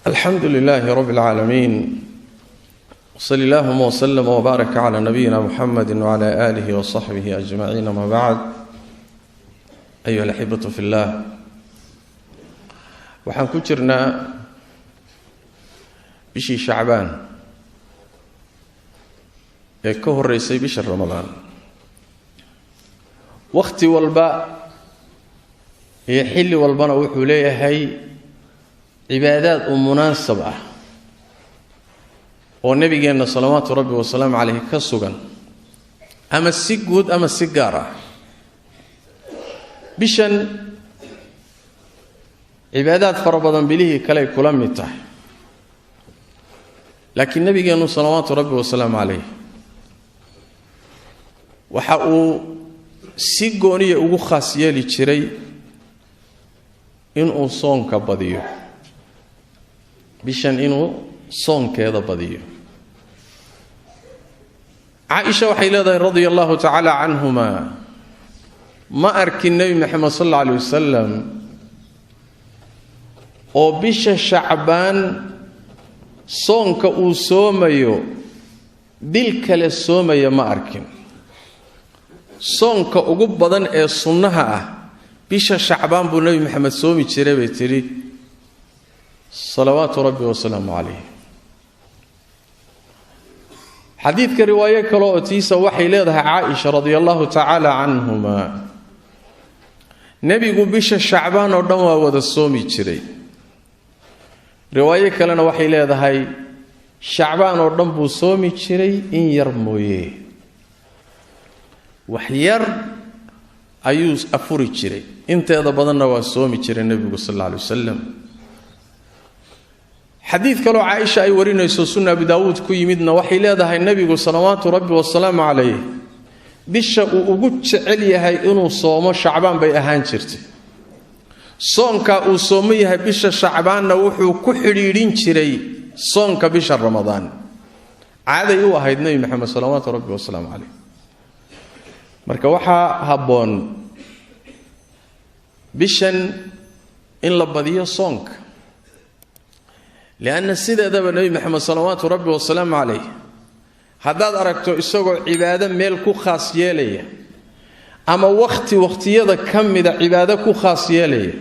الحمد لله رب العالمين وصلى الله وسلم وبارك على نبينا محمد وعلى آله وصحبه أجمعين. ما بعد، أيها الأحبة في الله، waxaan ku jirnaa bishii Shacbaan ee ka horeysay bisha Ramadaan. waqti walba iyo xilli walbana wuxuu leeyahay cibaadaad munaasab ah oo nabigeena salawaatu rabbi wa salaam alayhi ka sugan, ama si guud ama si gaar ah. bishan cibaadaad fara badan bilihii kale kula mid tahay, laakiin nabigeena salawaatu rabbi wa salaam alayhi waxa uu si gooniye ugu khaas yeeli jiray inuu soonka badiyo, bishan inuu soonkeeda badiyo. Aisha waxay leedahay radiyallahu ta'ala anhuma, ma arkin nabi Muhammad sallallahu alayhi wasallam oo bisha Shacbaan soonka uu soomayo bil kale soomaya ma arkin. soonka ugu badan ee sunnaha ah bisha Shacbaan buu nabi Muhammad soomi jiray bay tiri salawaatu rabbi wa salaamu alayhi. xadiidka riwaayo kale oo tiisa waxay leedahay Aisha radiyallahu ta'ala anhuma, nabigu bisha Shacbaan oo dhan waa wada soomi jiray. riwaayo kalena waxay leedahay Shacbaan oo dhan buu soomi jiray in yar mooyee, wax yar ayuu afuri jiray, inteeda badanna waa soomi jiray nabigu sallallahu alayhi wasallam. xadiid kale oo Aisha ay warinayso sunan Abi Daawud ku yimidna waxay leedahay nabigu salawaatu rabbi wa salaamu alayhi bisha uu ugu jecel yahay inuu soomo Shacbaan bay ahaan jirtay. soonka uu soomo yahay bisha Shacbaanna wuxuu ku xiriirin jiray soonka bisha Ramadaan. caaday u ahayd nabi Muhammad salawaatu rabbi wa salaamu alayhi. marka waxa haboon bishan in la badiyo soonka, لأن سيدة النبي محمد صلوات ربي والسلام عليه haddaad aragto isagoo cibaado meel ku khaas yeelaya, ama waqtiyada kamida cibaado ku khaas yeelaya,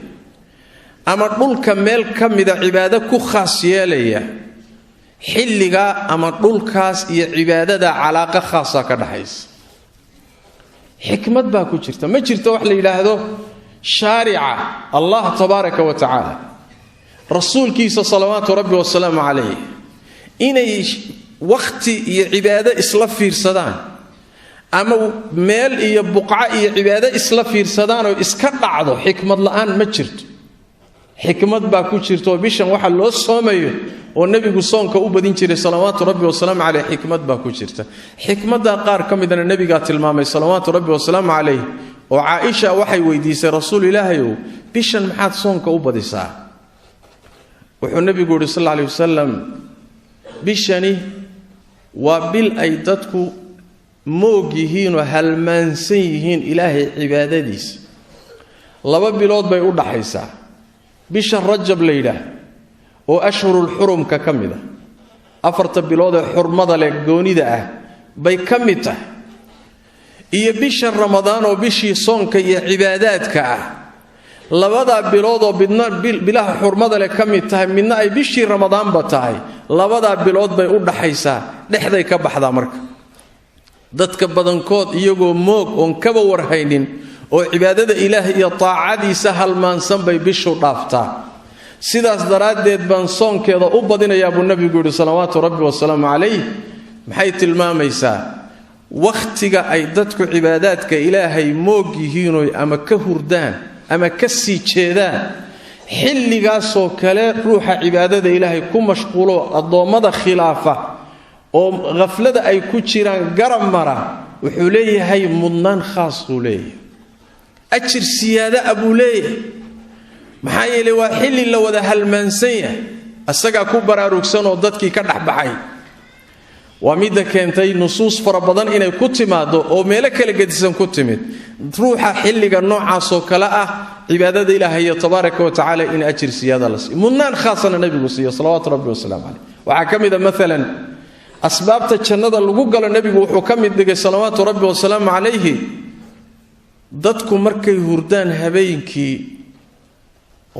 ama dhulka meel kamida cibaado ku khaas yeelaya, xilliga ama dhulkaas iyo cibaadada calaaqa khaasa ka dhaxaysa. xikmad baa ku jirta, ma jirto wax la yiraahdo shariica Allah tabaaraka wa ta'ala rasuulkiisa salawaatu rabbi wa salaamu alayhi inay waqti iyo cibaado isla fiirsadaan, ama meel iyo buqca iyo cibaado isla fiirsadaan oo iska dhacdo. xikmad la'aan ma jirto, xikmad baa ku jirto. bishan waxa loo soomayo oo nabigu soonka u badin jiray salawaatu rabbi wa salaamu alayhi, xikmad baa ku jirta. xikmada qaar kamidna nabiga tilmaamay salawaatu rabbi wa salaamu alayhi, oo Aisha waxay weydiisay rasuul ilaahayow bishan maxaad soonka u badisaa? wuxuu nabigu yiri sallallahu alayhi wasallam bishani waa bil ay dadku moog yihiin oo halmaansan yihiin ilaahay cibaadadiisa. laba bilood bay u dhaxaysaa. bisha Rajab leeydah oo ashhurul hurumka kamida, afarta bilood ee xurmada leh goonida ah bay kamid tahay, iyo bisha Ramadaan oo bishii soonka iyo cibaadaadka ah. labada bilood oo bilaha xurmada leh kamid tahay, midna ay bishii Ramadaan ba tahay. labada bilood bay u dhaxaysaa, dhexday ka baxdaa. marka dadka badankood iyagoo moog oon kaba warhaynin oo cibaadada ilaahay iyo taacadiisa halmaansan bay bishu dhaaftaa. sidaas daraadeed baan soonkeeda u badinayaa buu nabigu yiri salawaatu rabbi wa salaamu alayhi. maxay tilmaamaysaa? waqtiga ay dadku cibaadaadka ilaahay moog yihiin oo ama ka hurdaan ama ka sii jeedaan, xilligaasoo kale ruuxa cibaadada ilaahay ku mashquulo adoomada khilaafa oo ghaflada ay ku jiraan garab mara, wuxuu leeyahay mudnaan khaas uu leeyahay, ajir siyaada abuu leeyahay. maxaa yeelay waa xilli la wada halmaansan yahay, asagaa ku baraarugsan oo dadkii ka dhaxbaxay. وميدا كنتي نصوص فربضان إنay ku timaado oo meelo kala gedisan ku timid ruuxa xilliga noocaas oo kala ah cibaadada Ilaahay tabaaraka wa taala in ajir siyaada la siiyo mudnaan khaasana nabigu siiyo salawaatu rabbi wa salaam alayhi waxa kamida maalan asbaabta jannada lagu galo nabigu wuxuu kamid dhigay salawaatu rabbi wa salaam alayhi dadku markay hurdaan habeenkii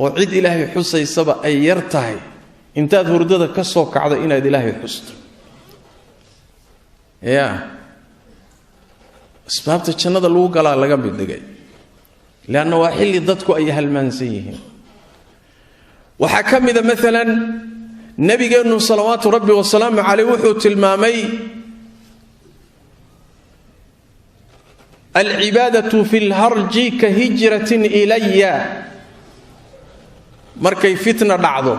oo cid Ilaahay xusaysaba ay yar tahay intaad hurdada ka soo kacdo inaad Ilaahay xusto يا أسباب الجنة لو قال لقى بدقي لأنه واحد ضدك أي هالمنسيه وحكم إذا مثلا نبي قال صلوات ربي والسلام عليه وحوت المامي العبادة في الهرج كهجرة إلي مركي فتنة بعضه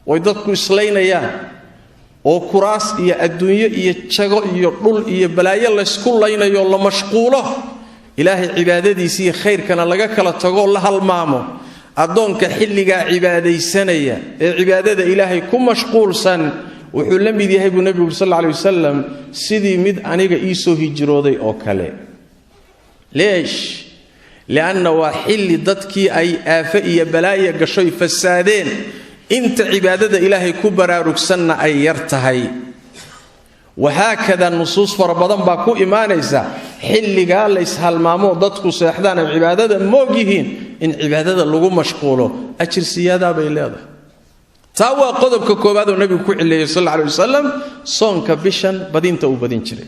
ويضدك إسلين يا oo kuraas iyo adduunyo iyo jago iyo dhul iyo balaayo la isku laynayo la mashquulo ilaahay cibaadadiisa iyo khayrkana laga kala tago la halmaamo adoonka xilliga cibaadaysanaya ee cibaadada ilaahay ku mashquulsan wuxuu la mid yahay nabiga sallallahu alayhi wasallam sidii mid aniga ii soo hijrooday oo kale leesh لأن واحد dadkii ay aafa iyo balaayo gashay fasaadeen انت عبادة إلهي كبرى ركسنا أي يرتهي وهكذا النصوص فربضان باكو إيمانيسا حل قال ليس هالمامو ضدكو سيحدان عبادة موجهين إن عبادة اللغو مشغوله أجر سيادة بإلاده تاوى قدبك كوبادة النبي كوحي صلى الله عليه وسلم صونك بشان بدين تاو بدين شري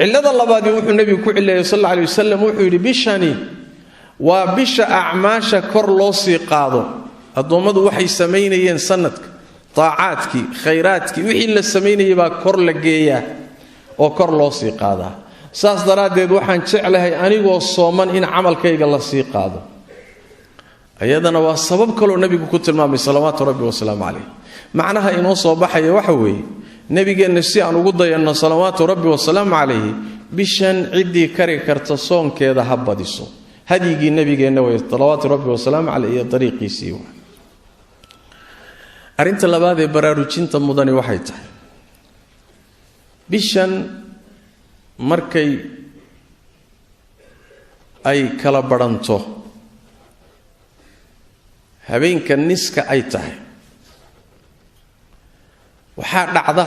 إلاده الله بادي وحي النبي كوحي صلى الله عليه وسلم وحي بشاني وبش أعماشا كورلوسي قاضو الضوامد waxay sameeyeen sanadka taa'aadki khayraadki wixii la sameeyay baa kor la geeyaa oo kor loo sii qaadaa saas daraadeed waxaan jeclahay anigoo sooman in amalkayga la sii qaado ayadana waa sabab kale oo nabigu ku tilmaamay salawaatu rabbi wa salaam alayhi macnaha inoo soo baxay waxa weeye nabigeena si aan ugu dayano salawaatu rabbi wa salaam alayhi bishan cidii kari karta soonkeeda habadiso hadiyigi nabigeena way salawaatu rabbi wa salaam alayhi dariiqiisii arinta labaad ee baraarujinta mudani waxay tahay bishan markay ay kala baranto habeenka niska ay tahay waxa dhacda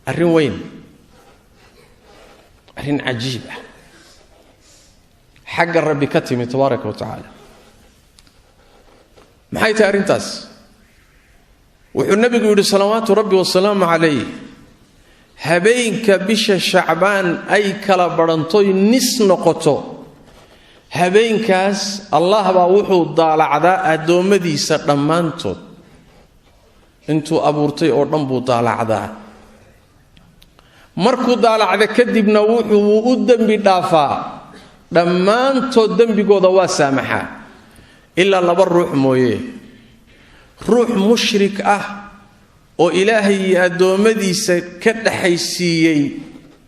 arin weyn arin cajiib ah xagga rabbi ka timi tabaaraka wa taala maxay tahay arintaas wuxuu nabigu yiri salawaatu rabbi wa salaam alayhi habeenka bisha shacbaan ay kala baranto nis noqoto habeenkaas allah baa wuxuu daalacdaa adoomadiisa dhamaantood intuu abuurtay oo dhan buu daalacdaa markuu daalacda kadibna wuxuu u dambi dhaafaa dhamaantood dambigooda waa saamaxa illa laba ruux mooyee ruux mushrik ah oo ilaahay iyo adoomadiisa ka dhaxaysiiyay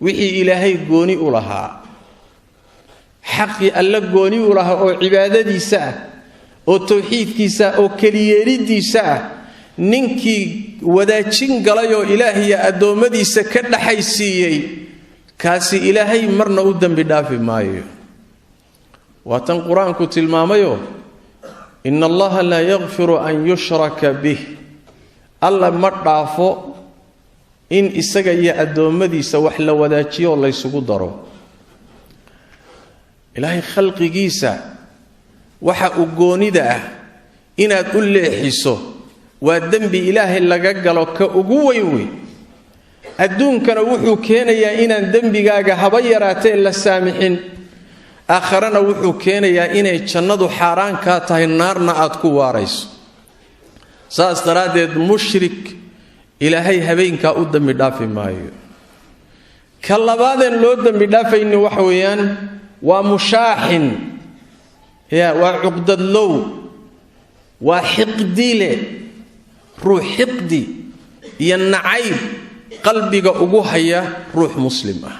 wixii ilaahay gooni u lahaa xaqi alla gooni u lahaa oo cibaadadiisa ah oo tawxiidkiisa oo kaliyeelidiisa ah ninkii wadaajin galay oo ilaahay iyo adoomadiisa ka dhaxaysiiyay kaasi ilaahay marna u dambi dhaafi maayo waatan quraanku tilmaamayo إن الله لا يغفر أن يشرك به الله مدافو إن إسقى أدومدي سوحل وداتي والله يسقدره إلهي خلق جيسا وحا أقوني ده إن أقول لي حسو والذنب إلهي اللي قالوا كأقوي الدون كان وحو كان يا إن الذنب جاء هبيراتين للسامحين آخرنا وحو كان يا إن يتشنّدوا حاران كاته النار نأت كواريس ساس تراد مشرك إلهي هبين كأودم بدافع مايو كلا بعدين لودم بدافع إنه وحويان ومشاحن يا وعقد اللو وحقدي له روح حقدي ينعيب قلبك أبوهيا روح مسلمة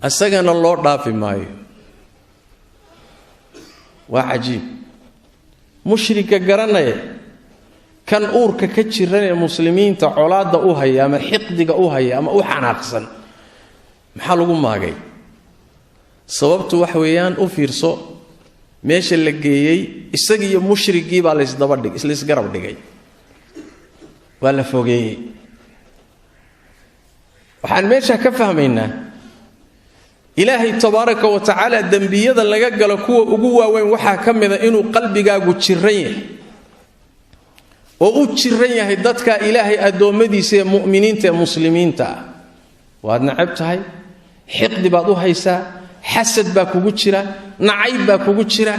أسجن الله دافع مايو وعجيب مشرك جرنا kan uurka ka jiran ee muslimiinta colaada u haya ama xiqdiga u haya ama u xanaaqsan maxaa lagu maagay sababtu wax weeyaan u fiirso meesha la geeyay isaga iyo mushrigii baa la isgarab dhigay waa la fogeeyay waxaan meesha ka fahmaynaa ilaahay tabaaraka wa tacaala dambiyada laga galo kuwa ugu waaweyn waxaa ka mida inuu qalbigaagu jiran yahay oo u jiran yahay dadka ilaahay addoommadiisa ee mu'miniinta ee muslimiinta ah waad nacab tahay xiqdi baad u haysaa xasad baa kugu jira nacayb baa kugu jira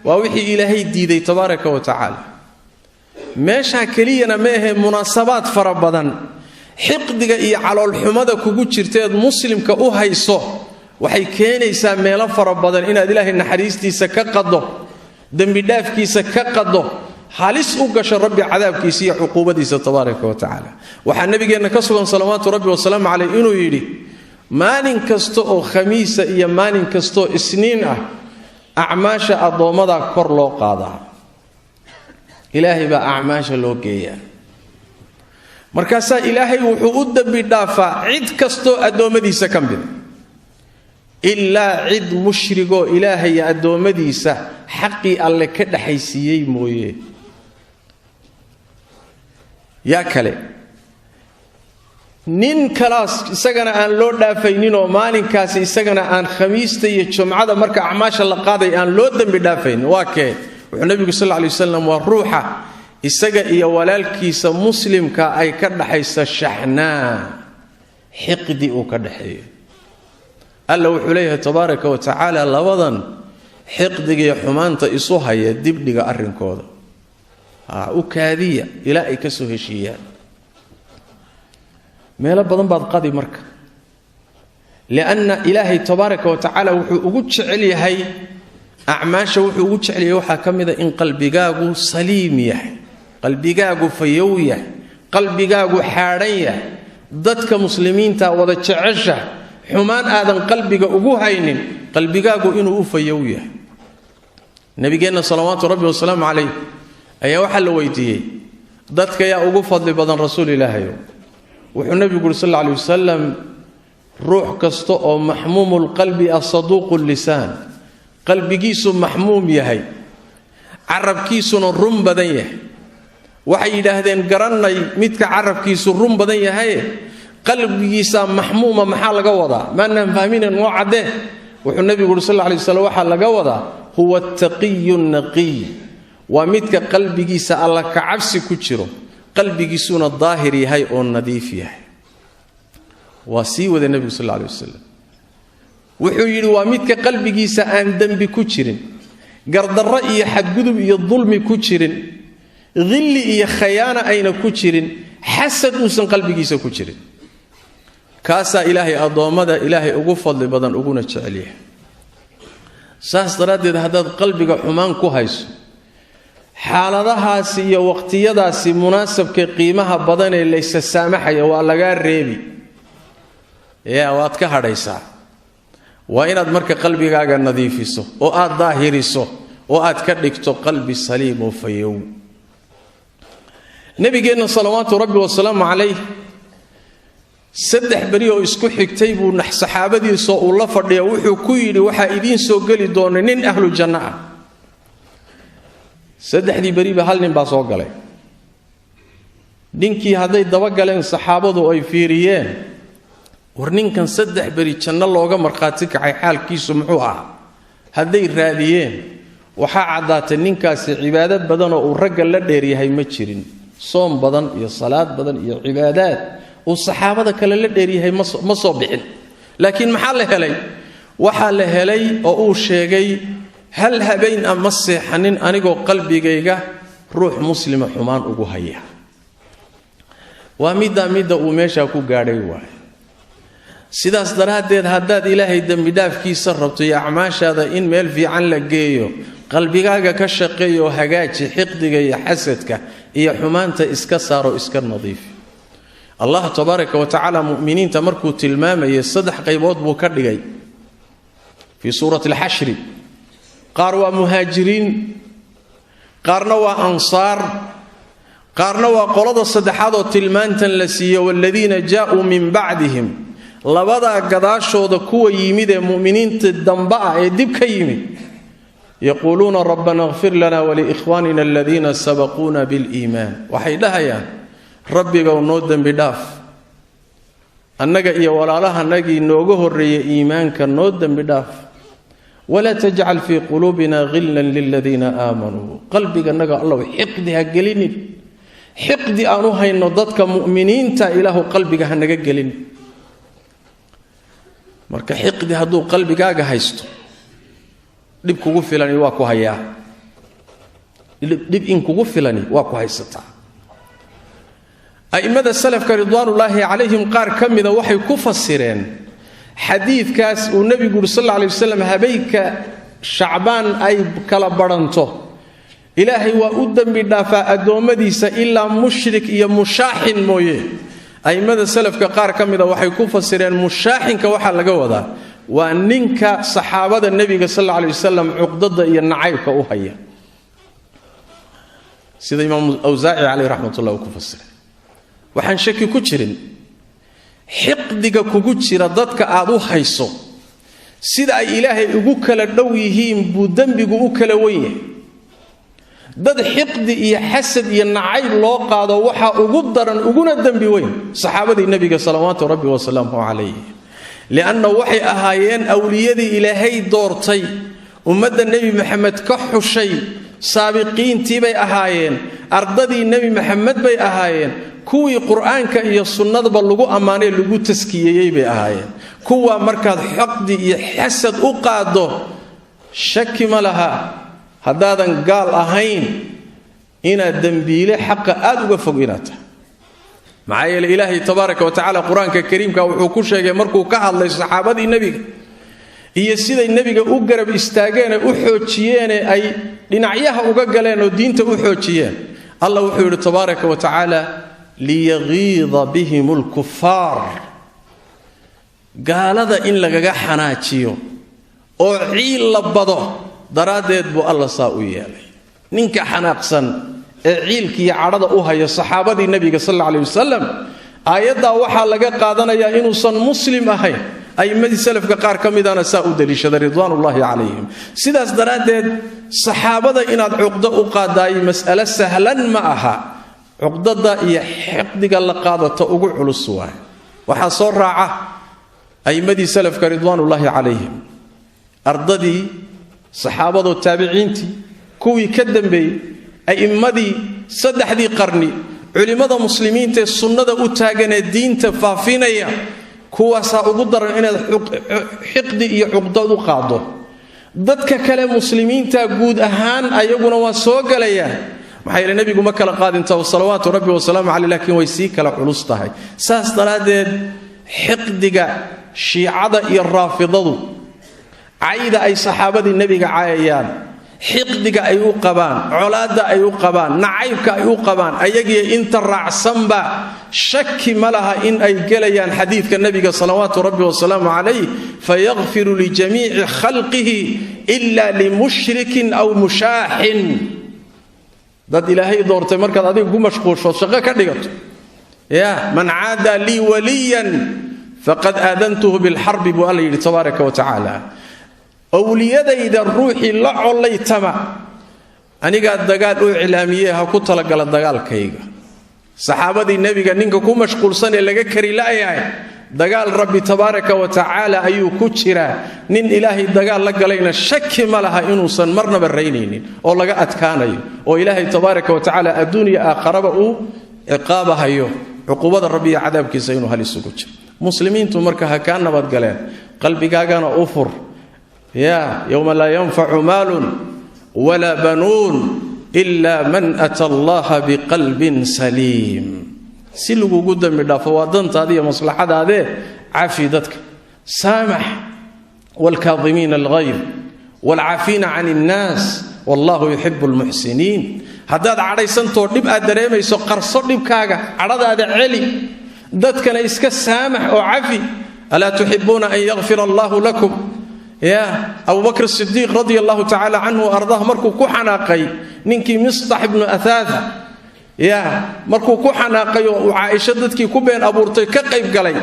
waa wixii ilaahay diiday tabaaraka wa tacaala meesha keliyana ma ahe munaasabaad fara badan xiqdiga iyo caloolxumada kugu jirteed muslimka u hayso waxay keenaysaa meelo fara badan inaad ilaahay naxariistiisa ka qado dambi dhaafkiisa ka qado halis u gasho rabbi cadaabkiisa iyo cuquubadiisa tabaaraka wa tacaala waxaa nabigeenna ka sugan salawaatu rabbi wasalaamu calayh inuu yidhi maalin kasta oo khamiisa iyo maalin kasta oo isniin ah acmaasha addoommada kor loo qaadaa ilaahay baa acmaasha loo geeyaa markaasaa ilaahay wuxuu u dambi dhaafaa cid kastoo addoommadiisa ka mida ilaa cid mushrigoo ilaahay addoommadiisa xaqii alle ka dhaxaysiiyey mooye yaa kale nin kalaas isagana aan loo dhaafayninoo maalinkaasi isagana aan khamiista iyo jumcada marka acmaasha la qaaday aan loo dambi dhaafayn waa kee wuxuu nabigu sal lla lay wasalam waa ruuxa isaga iyo walaalkiisa muslimka ay ka dhaxaysa shaxnaa xiqdi uu ka dhaxeeyo alla wuxuu leeyahay tabaaraka wa tacaala labadan xiqdiga iyo xumaanta isu haya dibdhiga arrinkooda u kaadiya ilaa ay ka soo heshiiyaan meelo badan baad qadi marka lianna ilaahay tabaaraka wa tacaala wuxuu ugu jecel yahay acmaasha wuxuu ugu jecel yahay waxaa ka mida in qalbigaagu saliim yahay qalbigaagu fayow yahay qalbigaagu xaadhan yahay dadka muslimiinta wada jecesha xumaan aadan qalbiga ugu haynin qalbigaagu inuu u fayow yahay nabigeenna salawaatu rabbi wasalaamu calayh ayaa waxaa la weydiiyey dadka yaa ugu fadli badan rasuul ilaahayo wuxuu nabigu yiri sallallahu alayhi wasallam ruux kasta oo mahmuumul qalbi as-saduuqul lisaan qalbigiisu mahmuum yahay carabkiisuna run badan yahay waxay yiraahdeen garanay midka carabkiisu run badan yahay qalbigiisa mahmuuma maxaa laga wadaa maana fahminin oo cadde wuxuu nabigu yiri sallallahu alayhi wasallam waxa laga wadaa huwa at-taqiyyun naqiy wa midka qalbigiisa alla ka cabsi ku jiro qalbigiisuna daahir yahay oo nadiif yahay waa sii wada nabiga sallallahu alayhi wasallam wuxuu yiri waa midka qalbigiisa aan dambi ku jirin gardarro iyo xadgudub iyo dulmi ku jirin dhilli iyo khayaana ayna ku jirin xasad uusan qalbigiisa ku jirin kaasa ilaahay adoomada ilaahay ugu fadli badan uguna jecel yahay saas daraadeed hadaad qalbiga xumaan ku hayso xaaladahaasi iyo waqtiyadaasi munaasabka qiimaha badan ee la saamaxaya waa laga reebi waad ka hadhaysaa waa inaad marka qalbigaaga nadiifiso oo aad daahiriso oo aad ka dhigto qalbi saliim oo fayow nabigeenna salawaatu rabbi wasalaamu calayh saddex bari oo isku xigtay buu saxaabadiisa uu la fadhiyo wuxuu ku yidhi waxaa idiin soo geli doona nin ahlu janno ah saddexdii bariba hal nin baa soo galay ninkii hadday daba galeen saxaabadu ay fiiriyeen war ninkan saddex bari janno looga markhaati kacay xaalkiisu muxuu ah hadday raadiyeen waxaa caddaatay ninkaasi cibaado badan oo uu ragga la dheeryahay ma jirin soom badan iyo salaad badan iyo cibaadaad uu saxaabada kale la dheeryahay ma soo bixin laakiin maxaa la helay waxaa la helay oo uu sheegay hal habeen ama seexanin anigoo qalbigayga ruux muslima xumaan ugu haya waa midda uu meesha ku gaadhay waay sidaas daraadeed haddaad ilaahay dambi dhaafkiisa rabto iyo acmaashaada in meel fiican la geeyo qalbigaaga ka shaqeeyo hagaaji xiqdiga iyo xasadka iyo xumaanta iska saaro iska nadiif allah tabaaraka wa tacaala mu'miniinta markuu tilmaamayay saddex qaybood buu ka dhigay fi suurati al-hashr qaar waa muhaajiriin qaarna waa ansaar qaarna waa qolada saddexaad oo tilmaantan la siiyo walladina jaa'u min ba'dihim labada gadaashooda kuwa yimid ee muuminiinta damba ah ee dib ka yimid yaquluna rabbana ighfir lana wa li ikhwanina alladhina sabaquna bil iiman waxay dhahayaan rabbiga noo dambi dhaaf annaga iyo walaalahanagii nooga horeeyay iimaanka noo dambi dhaaf wala taj'al fi qulubina ghillan lil ladina aamanu qalbiga naga allah xiqdi ha gelinin xiqdi aanu hayno dadka muuminiinta ilaahu qalbiga ha naga gelin marka xiqdi haduu qalbigaaga haysto dib kugu filani waa ku hayaa dib in kugu filani waa ku haysataa aimada salafka ridwaanullaahi calayhim qaar kamida waxay ku fasireen xadiidkaas uu nabigu sallallahu alayhi wasallam habeenka shacbaan ay kala baranto ilaahay waa u dambi dhaafaa adoomadiisa ilaa mushrik iyo mushaahin mooye aimada salafka qaar kamida waxay ku fasireen mushaahinka waxa laga wadaa waa ninka saxaabada nabiga sallallahu alayhi wasallam uqdada iyo nacaybka u haya sida imaam awzaa'i alayhi rahmatullahi ku fasiray waxaan shaki ku jirin xiqdiga kugu jira dadka aad u hayso sida ay ilaahay ugu kala dhow yihiin buu dambigu u kala weyn yahay dad xiqdi iyo xasad iyo nacayb loo qaado waxa ugu daran uguna dambi weyn saxaabadii nabiga sallallahu rabbi wa salaamu alayhi lianna waxay ahaayeen awliyadii ilaahay doortay ummadda nabi maxamed ka xushay saabiqiintii bay ahaayeen ardadii nabi maxamed bay ahaayeen kuwii quraanka iyo sunnadaba lagu amaanay lagu taskiyay bay ahaayeen kuwa markaad xaqdi iyo xasad u qaado shaki ma laha hadaadan gaal ahayn ina dambiile xaq aad uga fog inaata maxay ilaahay tabaaraka wa taala quraanka kariimka wuxuu ku sheegay markuu ka hadlay saxaabadii nabiga iyo siday nabiga u garab istaageen u xoojiyeen ay dhinacyaha uga galeen oo diinta u xoojiyeen allah wuxuu yiri tabaaraka wa taala liyaghiidha bihimul kuffar gaalada in lagaga xanaajiyo oo ciil la bado daraadeed buu allah saa u yeelay ninka xanaaqsan ee ciilkii cadhada u haya saxaabadii nabiga sallallahu alayhi wasallam aayada waxa laga qaadanayaa inuusan muslim ahayn aymadii salafka qaar kamidana saa u daliishada ridwaanullaahi calayhim sidaas daraadeed saxaabada inaad cuqdo u qaadaay mas'ala sahlan ma aha cuqdada iyo xiqdiga la qaadato ugu culus waxa soo raaca aymadii salafka ridwaanullaahi calayhim ardadii saxaabadu taabiciintii kuwii ka dambeeyay aymadii saddexdii qarni culimada muslimiinta ee sunnada u taagan ee diinta faafinaya kuwaasa ugu daran inaad xiqdi iyo cuqdad u qaado dadka kale muslimiinta guud ahaan ayaguna waa soo galayaan maxay nabigu ma kala qaadinta salawaatu rabbi wa salaamu alayhi laakiin way sii kala culus tahay saas daraadeed xiqdiga shiicada iyo raafidadu ayda ay saxaabadii nabiga caayayaan xiqdiga ay u qabaan colaada ay u qabaan nacaybka ay u qabaan ayagiyo inta raacsanba shaki malaha in ay galayaan xadiidka nabiga salawaatu rabbi wa salaamu alayhi fayaghfiru li jamii'i khalqihi illa limushrikin aw mushahin dad ilaahay doortay markaad adiga ku mashquulsho shaqo ka dhigato ya man aada li waliyan faqad aadantuhu bil harb bu Allah yiri tabaaraka wa ta'ala awliyadayda ruuxi la colaytama aniga dagaal u cilaamiyay ha ku tala gala dagaalkayga saxaabadii nabiga ninka ku mashquulsan ee laga kari laayahay dagaal rabbi tabaaraka wa ta'ala ayuu ku jira nin ilaahay dagaal la galayna shaki ma laha inuusan marnaba raynaynin oo laga adkaanayo oo ilaahay tabaaraka wa ta'ala adduunyo aakhiraba uu ciqaabahayo uqubada rabbi iyo cadaabkiisa inuu halis ugu jiro muslimiintu marka ha ka nabad galeen qalbigaagana u fur يا يوم لا ينفع مال ولا بنون إلا من أتى الله بقلب سليم سلوكو قدام بدافع وادنت هذه مصلحة هذه عافيتك سامح والكاظمين الغيظ والعافين عن الناس والله يحب المحسنين هذا عريسان تور دبا دريميسو قرصو دبكاغا عردا هذا علي ددكنا اسك سامح وعافي الا تحبون ان يغفر الله لكم يا أبو بكر الصديق رضي الله تعالى عنه وأرضاه مركو كحناقي ننكي مصطح بن أثاثة markuu ku xanaaqayo uu Caaisha dadkii ku been abuurtay ka qayb galay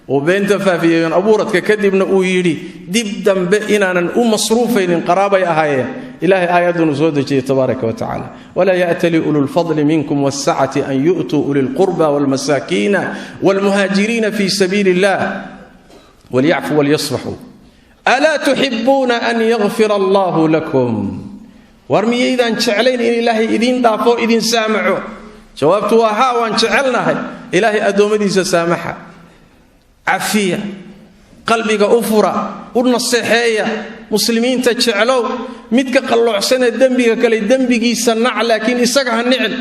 oo beenta faafiyeen abuuradka kadibna uu yiri dib dambe inaanan u masruufaynin qaraabay ahaayeen ilaahay aayaduna soo dejiyay tabaaraka wa taala wala ya'tali ulul fadli minkum was-sa'ati an yu'tu ulil qurba wal masakin wal muhajirin fi sabilillah wal ya'fu wal yasfahu ala tuhibbuna an yaghfira Allah lakum warmiyaydan jeclayn in ilaahay idin dhaafo idin saamaxo jawaabtu waa haa waan jecelnahay ilaahay adoomadiisa saamaxa afiya qalbiga u fura u naseexeeya muslimiinta jeclow midka qalloocsan dambiga kale dambigiisa nac laakiin isaga ha nicil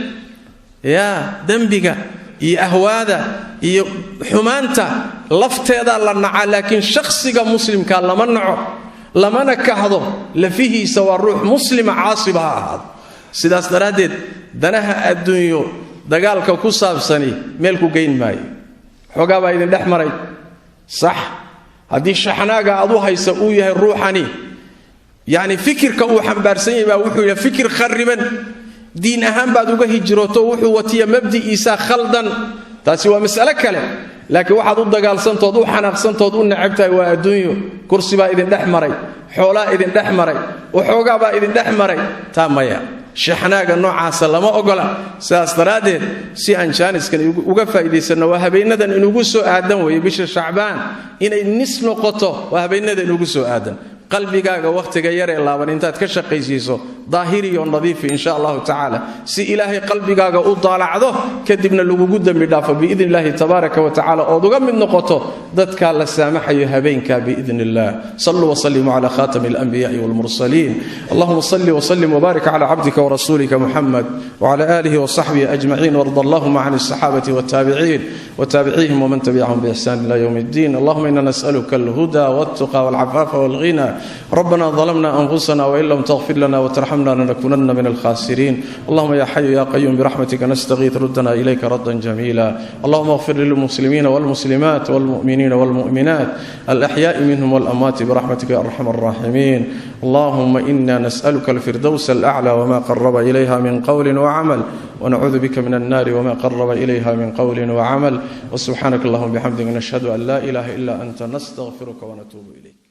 dambiga iyo ahwaada iyo xumaanta lafteeda la naca laakiin shakhsiga muslimka lama naco lamana kahdo lafihiisa waa ruux muslima caasiba ahaad sidaas daraadeed danaha adduunyo dagaalka ku saabsani meel ku geyn maayo xogaa baa idin dhex maray صح hadii shaxnaaga aad u hayso uu yahay ruuxani yaani fikirka uu xambaarsan yahay wuxuu yahay fikir khariban diin ahaan baad uga hijrooto wuxuu watiya mabdiisa khaldan taasi waa mas'ala kale laakiin waxaad u dagaalsantood u xanaaqsantood u nacabtahay waa adduunyo kursi baa idin dhex maray xoolaa idin dhex maray waxoogaa baa idin dhex maray taamaya shaxnaaga noocaas lama ogola sidaas daraadeed si aan jaaniskan uga faa'iideysano waa habeenadan inugu soo aadan way bisha Shacbaan inay nis noqoto waa habeenadan inugu soo aadan qalbigaaga waqtiga yar ee laaban intaad ka shaqaysiiso daahiri iyo nadiif insha Allah ta'ala si ilaahay qalbigaaga u daalacdo kadibna lagu dambi dhaafo biidnillah tabaaraka wa ta'ala oo uga mid noqoto dadka la saamaxayo habeenka biidnillah sallu wa sallimu ala khatamil anbiya'i wal mursalin allahumma salli wa sallim wa barik ala 'abdika wa rasulika muhammad wa ala alihi wa sahbihi ajma'in warda allahumma 'an as-sahabati wat tabi'in wa tabi'ihim wa man tabi'ahum bi ihsan ila yawmiddin allahumma inna nas'aluka al-huda wat-tuqa wal-'afafa wal-ghina ربنا ظلمنا أنفسنا وإن لم تغفر لنا وترحمنا لنكونن من الخاسرين اللهم يا حي يا قيوم برحمتك نستغيث ردنا إليك ردا جميلا اللهم اغفر للمسلمين والمسلمات والمؤمنين والمؤمنات الأحياء منهم والأموات برحمتك يا أرحم الراحمين اللهم إنا نسألك الفردوس الأعلى وما قرب إليها من قول وعمل ونعوذ بك من النار وما قرب إليها من قول وعمل وسبحانك اللهم بحمدك نشهد أن لا إله إلا أنت نستغفرك ونتوب إليك